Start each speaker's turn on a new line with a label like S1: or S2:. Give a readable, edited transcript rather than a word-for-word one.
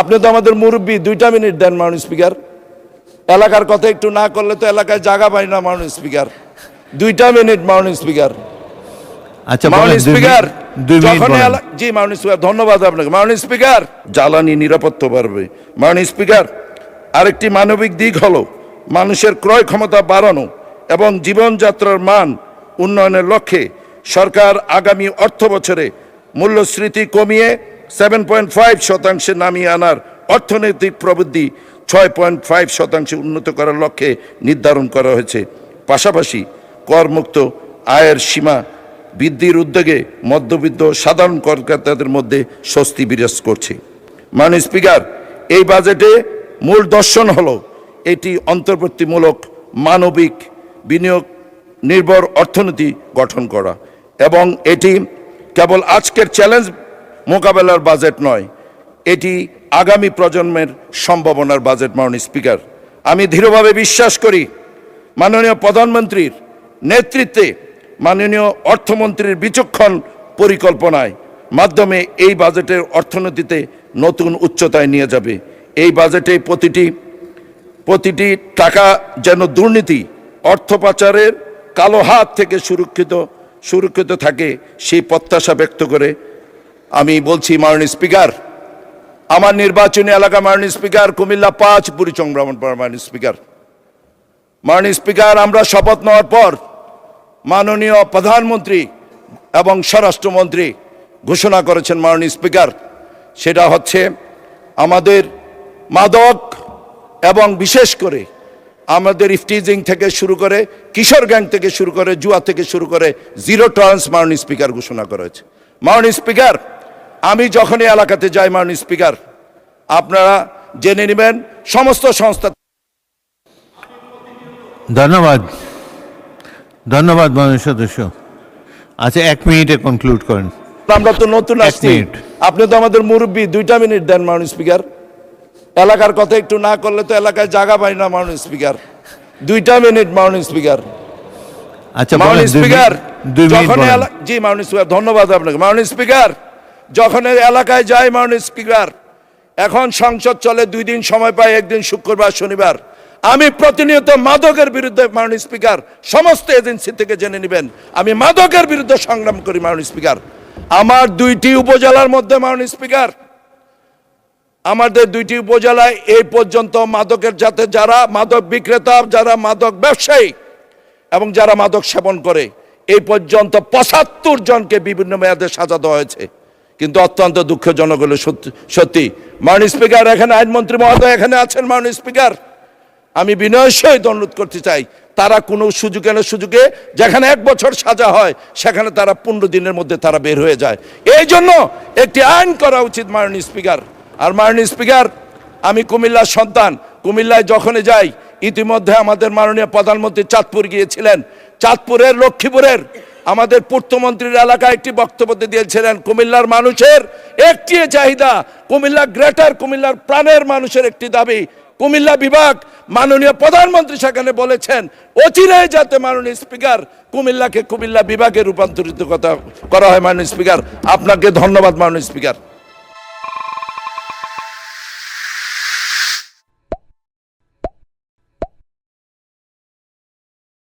S1: আপনি তো আমাদের মুরব্বী, 2টা মিনিট দেন মাননীয় স্পিকার। এলাকার কথা একটু না করলে তো এলাকায় জায়গা পাই না মাননীয় স্পিকার। 2টা মিনিট মাননীয় স্পিকার।
S2: আচ্ছা
S1: মাননীয় স্পিকার, যখন
S2: জি
S1: মাননীয় স্পিকার, ধন্যবাদ আপনাকে মাননীয় স্পিকার। জ্বালানি নিরাপত্তা বাড়বে মাননীয় স্পিকার। আরেকটি মানবিক দিক হলো মানুষের ক্রয় ক্ষমতা বাড়ানো এবং জীবনযাত্রার মান উন্নয়নের লক্ষ্যে সরকার আগামী অর্থ বছরে মূল্যস্ফীতি কমিয়ে 7.5% নামিয়ে আনার অর্থনৈতিক প্রবৃদ্ধি 6.5% উন্নত করার লক্ষ্যে নির্ধারণ করা হয়েছে। পাশাপাশি করমুক্ত আয়ের সীমা বৃদ্ধির উদ্যোগে মধ্যবিত্ত সাধারণ করদাতাদের মধ্যে স্বস্তি বিরাজ করছে। মাননীয় স্পিকার, এই বাজেটে মূল দর্শন হলো এটি অন্তর্বর্তীমূলক মানবিক বিনিয়োগ নির্ভর অর্থনীতি গঠন করা এবং এটি কেবল আজকের চ্যালেঞ্জ মোকাবেলার বাজেট নয়, এটি আগামী প্রজন্মের সম্ভাবনার বাজেট। মাননীয় স্পিকার, আমি দৃঢ়ভাবে বিশ্বাস করি মাননীয় প্রধানমন্ত্রীর নেতৃত্বে মাননীয় অর্থমন্ত্রীর বিচক্ষণ পরিকল্পনায় মাধ্যমে এই বাজেটের অর্থনীতিতে নতুন উচ্চতায় নিয়ে যাবে। এই বাজেটে প্রতিটি টাকা যেন দুর্নীতি, অর্থ পাচারের কালো হাত থেকে সুরক্ষিত থাকে সেই প্রত্যাশা ব্যক্ত করে আমি বলছি মাননীয় স্পিকার, আমার নির্বাচনী এলাকা মাননীয় স্পিকার কুমিল্লা 5 বুড়িচং ব্রাহ্মণপাড়া। মাননীয় স্পিকার, আমরা শপথ নেওয়ার পর মাননীয় প্রধানমন্ত্রী এবং স্বরাষ্ট্রমন্ত্রী ঘোষণা করেছেন মাননীয় স্পিকার, সেটা হচ্ছে আমাদের মাদক এবং বিশেষ করে আমাদের ইফটিজিং থেকে শুরু করে কিশোর গ্যাং থেকে শুরু করে জুয়া থেকে শুরু করে জিরো টলারেন্স মাননীয় স্পিকার ঘোষণা করা হয়েছে। মাননীয় স্পিকার, আমি যখনই এলাকাতে যাই মাননীয় স্পিকার, আপনারা জেনে নেবেন সমস্ত সংস্থা।
S2: ধন্যবাদ ধন্যবাদ মাননীয় সদস্য। আচ্ছা 1 মিনিটে কনক্লুড করেন।
S1: আমরা তো নতুন আসছি, আপনি তো আমাদের মুরব্বী, 2টা মিনিট দেন মাননীয় স্পিকার। এলাকার কথা একটু না করলে তো এলাকায় জায়গা পাই না মাননীয় স্পিকার। 2টা মিনিট মাননীয় স্পিকার।
S2: আচ্ছা
S1: মাননীয় স্পিকার, যখন জি মাননীয় স্পিকার, ধন্যবাদ আপনাকে মাননীয় স্পিকার। যখন এলাকায় যাই মাননীয় স্পিকার, এখন সংসদ চলে 2 দিন সময় পাই, একদিন শুক্রবার শনিবার। আমি প্রতিনিয়ত মাদকের বিরুদ্ধে মাননীয় স্পিকার, সমস্ত এজেন্সি থেকে জেনে নেবেন আমি মাদকের বিরুদ্ধে সংগ্রাম করি মাননীয় স্পিকার। আমার 2টি উপজেলার মধ্যে মাননীয় স্পিকার, আমাদের 2টি উপজেলায় এই পর্যন্ত মাদকের যাতে যারা মাদক বিক্রেতা, যারা মাদক ব্যবসায়ী এবং যারা মাদক সেবন করে, এই পর্যন্ত 75 জনকে বিভিন্ন মেয়াদে সাজা দেওয়া হয়েছে। কিন্তু অত্যন্ত দুঃখজনক হলো সত্যি মাননীয় স্পিকার, এখানে আইনমন্ত্রী মহোদয় এখানে আছেন মাননীয় স্পিকার, আমি বিনয়ের সহিত অনুরোধ করতে চাই তারা কোনো সুযোগে যেখানে 1 বছর সাজা হয় সেখানে তারা 15 দিনের মধ্যে তারা বের হয়ে যায়। এই জন্য একটি আইন করা উচিত মাননীয় স্পিকার। আর মাননীয় স্পিকার, আমি কুমিল্লার সন্তান, কুমিল্লায় যখনই যাই, ইতিমধ্যে আমাদের মাননীয় প্রধানমন্ত্রী চাঁদপুর গিয়েছিলেন, চাঁদপুরের লক্ষ্মীপুরের আমাদের পূর্তমন্ত্রীর এলাকায় একটি বক্তব্য দিয়েছিলেন, কুমিল্লার মানুষের একটি চাহিদা, কুমিল্লা গ্রেটার কুমিল্লার প্রাণের মানুষের একটি দাবি কুমিল্লা বিভাগ। মাননীয় প্রধানমন্ত্রী সেখানে বলেছেন অচিরেই যাতে মাননীয় স্পিকার কুমিল্লাকে কুমিল্লা বিভাগে রূপান্তরিত করা হয়। মাননীয় স্পিকার, আপনাকে ধন্যবাদ মাননীয় স্পিকার।